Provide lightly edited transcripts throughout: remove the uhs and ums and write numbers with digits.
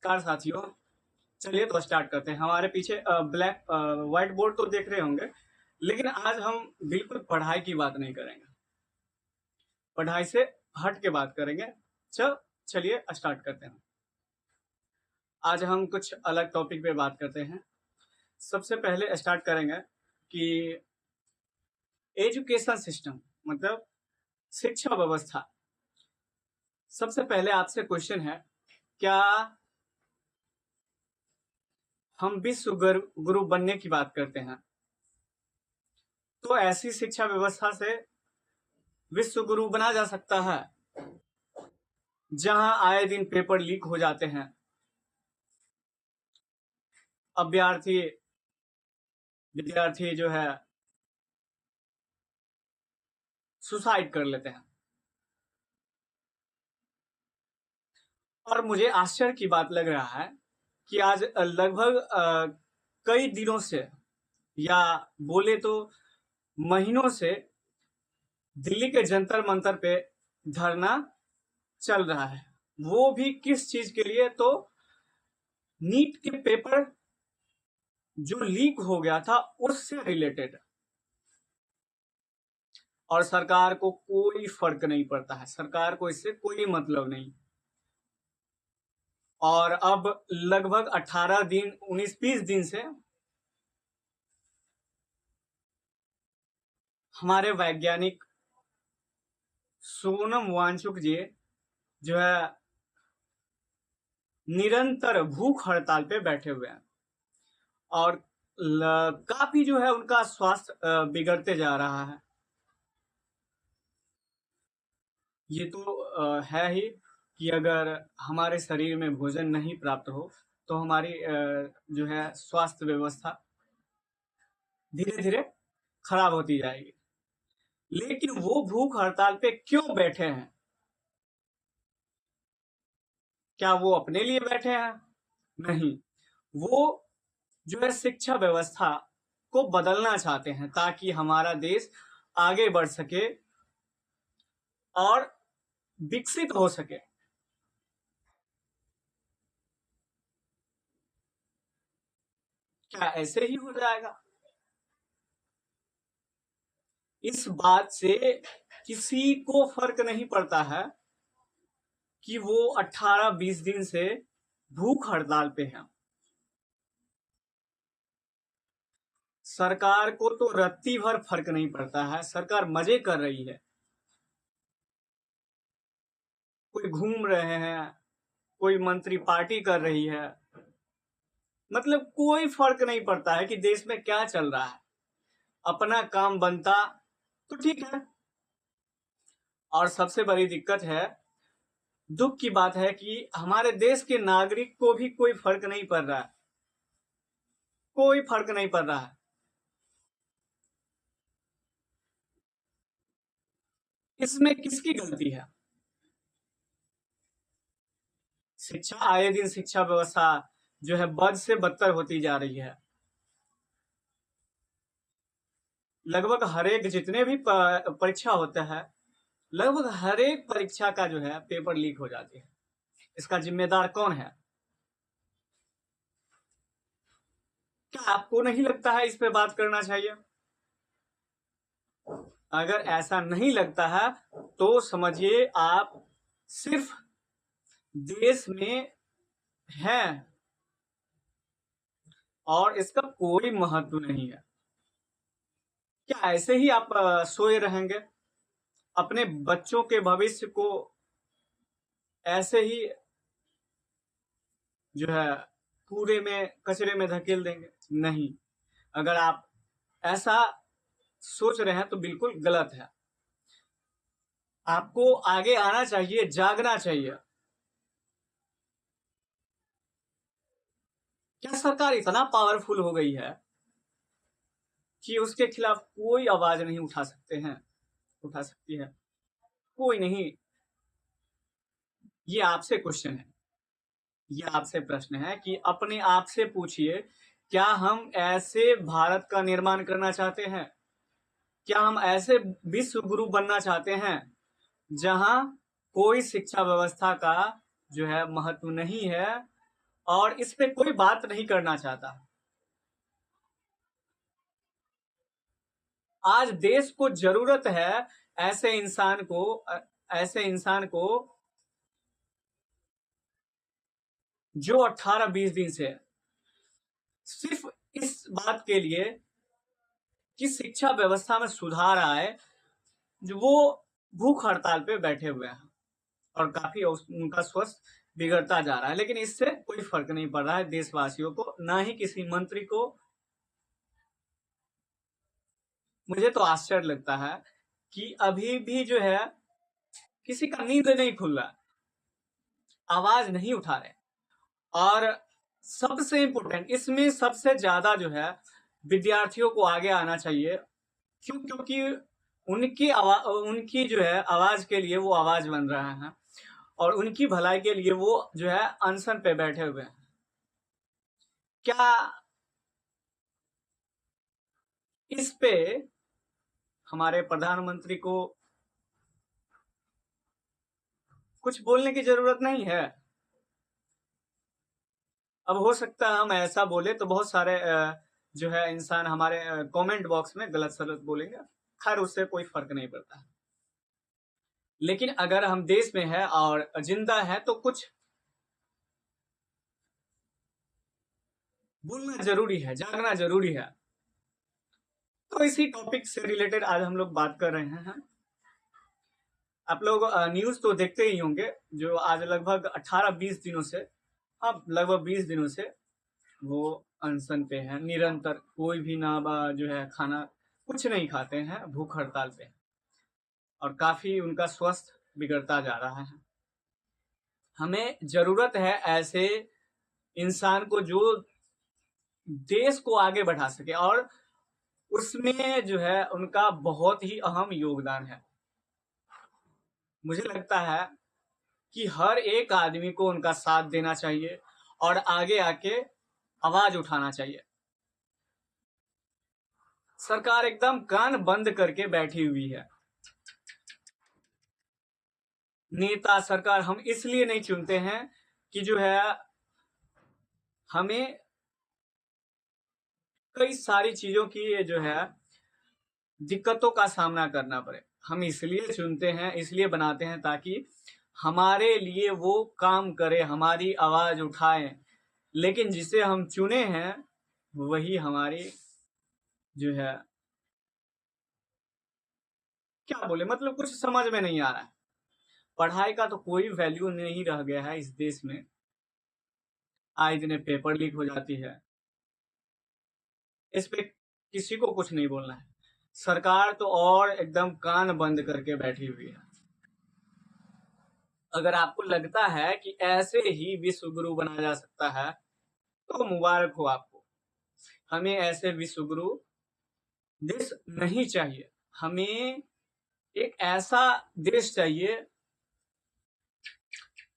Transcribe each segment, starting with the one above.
नमस्कार साथियों। चलिए तो स्टार्ट करते हैं। हमारे पीछे ब्लैक व्हाइट बोर्ड तो देख रहे होंगे, लेकिन आज हम बिल्कुल पढ़ाई की बात नहीं करेंगे, पढ़ाई से हट के बात करेंगे। चलिए स्टार्ट करते हैं। आज हम कुछ अलग टॉपिक पे बात करते हैं। सबसे पहले स्टार्ट करेंगे कि एजुकेशन सिस्टम मतलब शिक्षा व्यवस्था। सबसे पहले आपसे क्वेश्चन है, क्या हम विश्व गुरु बनने की बात करते हैं तो ऐसी शिक्षा व्यवस्था से विश्व गुरु बना जा सकता है जहां आए दिन पेपर लीक हो जाते हैं, अभ्यर्थी विद्यार्थी जो है सुसाइड कर लेते हैं। और मुझे आश्चर्य की बात लग रहा है कि आज लगभग कई दिनों से या बोले तो महीनों से दिल्ली के जंतर मंतर पे धरना चल रहा है। वो भी किस चीज के लिए? तो नीट के पेपर जो लीक हो गया था उससे रिलेटेड। और सरकार को कोई फर्क नहीं पड़ता है, सरकार को इससे कोई मतलब नहीं। और अब लगभग 18 दिन 19-20 दिन से हमारे वैज्ञानिक सोनम वांगचुक जी जो है निरंतर भूख हड़ताल पे बैठे हुए हैं और काफी जो है उनका स्वास्थ्य बिगड़ते जा रहा है। ये तो है ही कि अगर हमारे शरीर में भोजन नहीं प्राप्त हो तो हमारी जो है स्वास्थ्य व्यवस्था धीरे धीरे खराब होती जाएगी। लेकिन वो भूख हड़ताल पे क्यों बैठे हैं? क्या वो अपने लिए बैठे हैं? नहीं, वो जो है शिक्षा व्यवस्था को बदलना चाहते हैं ताकि हमारा देश आगे बढ़ सके और विकसित हो सके। क्या ऐसे ही हो जाएगा? इस बात से किसी को फर्क नहीं पड़ता है कि वो 18-20 दिन से भूख हड़ताल पे हैं। सरकार को तो रत्ती भर फर्क नहीं पड़ता है, सरकार मजे कर रही है। कोई घूम रहे हैं, कोई मंत्री पार्टी कर रही है, मतलब कोई फर्क नहीं पड़ता है कि देश में क्या चल रहा है। अपना काम बनता तो ठीक है। और सबसे बड़ी दिक्कत है, दुख की बात है कि हमारे देश के नागरिक को भी कोई फर्क नहीं पड़ रहा है, कोई फर्क नहीं पड़ रहा है। इसमें किसकी गलती है? शिक्षा आए दिन शिक्षा व्यवस्था जो है बद से बदतर होती जा रही है। लगभग हर एक जितने भी परीक्षा होता है, लगभग हर एक परीक्षा का जो है पेपर लीक हो जाती है। इसका जिम्मेदार कौन है? क्या आपको नहीं लगता है इस पे बात करना चाहिए? अगर ऐसा नहीं लगता है तो समझिए आप सिर्फ देश में हैं और इसका कोई महत्व नहीं है। क्या ऐसे ही आप सोए रहेंगे? अपने बच्चों के भविष्य को ऐसे ही जो है कूड़े में कचरे में धकेल देंगे? नहीं। अगर आप ऐसा सोच रहे हैं तो बिल्कुल गलत है। आपको आगे आना चाहिए, जागना चाहिए। क्या सरकार इतना पावरफुल हो गई है कि उसके खिलाफ कोई आवाज नहीं उठा सकती है? कोई नहीं। ये आपसे क्वेश्चन है, ये आपसे प्रश्न है कि अपने आप से पूछिए, क्या हम ऐसे भारत का निर्माण करना चाहते हैं? क्या हम ऐसे विश्व गुरु बनना चाहते हैं जहां कोई शिक्षा व्यवस्था का जो है महत्व नहीं है और इस पे कोई बात नहीं करना चाहता। आज देश को जरूरत है ऐसे इंसान को, ऐसे इंसान को जो 18-20 दिन से सिर्फ इस बात के लिए कि शिक्षा व्यवस्था में सुधार आए, जो वो भूख हड़ताल पे बैठे हुए हैं और काफी उनका स्वास्थ्य बिगड़ता जा रहा है, लेकिन इससे कोई फर्क नहीं पड़ रहा है देशवासियों को, ना ही किसी मंत्री को। मुझे तो आश्चर्य लगता है कि अभी भी जो है किसी का नींद नहीं खुल रहा, आवाज नहीं उठा रहे। और सबसे इंपॉर्टेंट इसमें सबसे ज्यादा जो है विद्यार्थियों को आगे आना चाहिए। क्योंकि उनकी जो है आवाज के लिए वो आवाज बन रहे हैं और उनकी भलाई के लिए वो जो है अनशन पे बैठे हुए हैं। क्या इस पे हमारे प्रधानमंत्री को कुछ बोलने की जरूरत नहीं है? अब हो सकता है हम ऐसा बोले तो बहुत सारे जो है इंसान हमारे कमेंट बॉक्स में गलत सलत बोलेंगे, खैर उससे कोई फर्क नहीं पड़ता। लेकिन अगर हम देश में है और जिंदा है तो कुछ बोलना जरूरी है, जागना जरूरी है। तो इसी टॉपिक से रिलेटेड आज हम लोग बात कर रहे हैं। आप लोग न्यूज तो देखते ही होंगे, जो आज लगभग 18-20 दिनों से, अब लगभग 20 दिनों से वो अनशन पे है, निरंतर कोई भी ना जो है खाना कुछ नहीं खाते हैं, भूख हड़ताल पे, और काफी उनका स्वास्थ्य बिगड़ता जा रहा है। हमें जरूरत है ऐसे इंसान को जो देश को आगे बढ़ा सके, और उसमें जो है उनका बहुत ही अहम योगदान है। मुझे लगता है कि हर एक आदमी को उनका साथ देना चाहिए और आगे आके आवाज उठाना चाहिए। सरकार एकदम कान बंद करके बैठी हुई है। नेता सरकार हम इसलिए नहीं चुनते हैं कि जो है हमें कई सारी चीजों की जो है दिक्कतों का सामना करना पड़े। हम इसलिए चुनते हैं, इसलिए बनाते हैं ताकि हमारे लिए वो काम करे, हमारी आवाज उठाए। लेकिन जिसे हम चुने हैं वही हमारी जो है क्या बोले, मतलब कुछ समझ में नहीं आ रहा है। पढ़ाई का तो कोई वैल्यू नहीं रह गया है इस देश में। आए दिन पेपर लीक हो जाती है, इस पे किसी को कुछ नहीं बोलना है। सरकार तो और एकदम कान बंद करके बैठी हुई है। अगर आपको लगता है कि ऐसे ही विश्व गुरु बना जा सकता है तो मुबारक हो आपको। हमें ऐसे विश्व गुरु देश नहीं चाहिए। हमें एक ऐसा देश चाहिए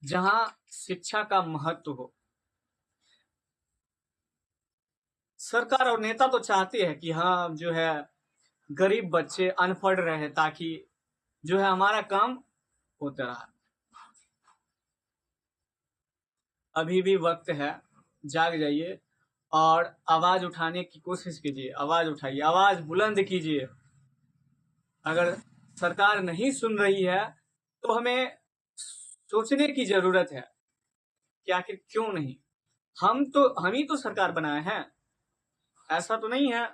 जहां शिक्षा का महत्व हो। सरकार और नेता तो चाहते हैं कि हाँ जो है गरीब बच्चे अनपढ़ रहे ताकि जो है हमारा काम होता रहा। अभी भी वक्त है, जाग जाइए और आवाज उठाने की कोशिश कीजिए। आवाज उठाइए, आवाज बुलंद कीजिए। अगर सरकार नहीं सुन रही है तो हमें सोचने की जरूरत है कि आखिर क्यों नहीं। हम ही तो सरकार बनाए हैं, ऐसा तो नहीं है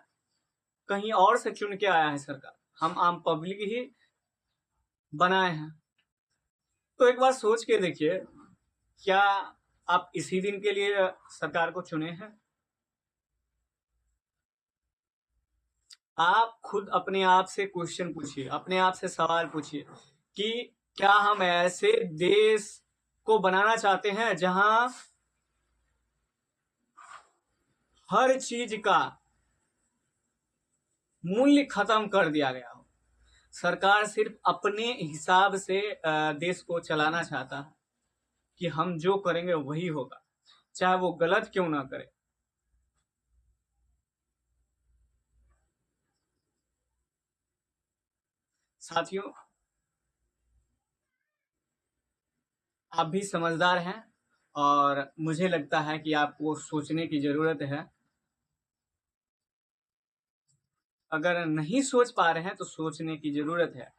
कहीं और से चुन के आया है सरकार। हम आम पब्लिक ही बनाए हैं। तो एक बार सोच के देखिए, क्या आप इसी दिन के लिए सरकार को चुने हैं? आप खुद अपने आप से क्वेश्चन पूछिए, अपने आप से सवाल पूछिए कि क्या हम ऐसे देश को बनाना चाहते हैं जहां हर चीज का मूल्य खत्म कर दिया गया हो। सरकार सिर्फ अपने हिसाब से देश को चलाना चाहता है कि हम जो करेंगे वही होगा, चाहे वो गलत क्यों ना करे। साथियों, आप भी समझदार हैं और मुझे लगता है कि आपको सोचने की ज़रूरत है। अगर नहीं सोच पा रहे हैं तो सोचने की ज़रूरत है,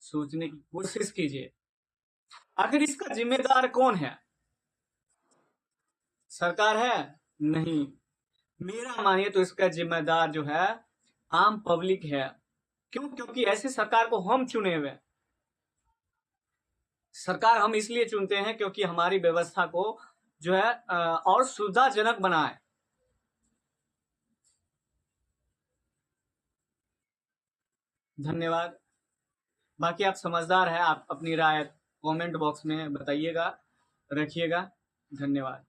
सोचने की कोशिश कीजिए। आखिर इसका ज़िम्मेदार कौन है? सरकार है? नहीं, मेरा मानिए तो इसका ज़िम्मेदार जो है आम पब्लिक है। क्यों? क्योंकि ऐसी सरकार को हम चुने हुए हैं। सरकार हम इसलिए चुनते हैं क्योंकि हमारी व्यवस्था को जो है और सुविधाजनक बनाए। धन्यवाद। बाकी आप समझदार हैं, आप अपनी राय कमेंट बॉक्स में बताइएगा, रखिएगा। धन्यवाद।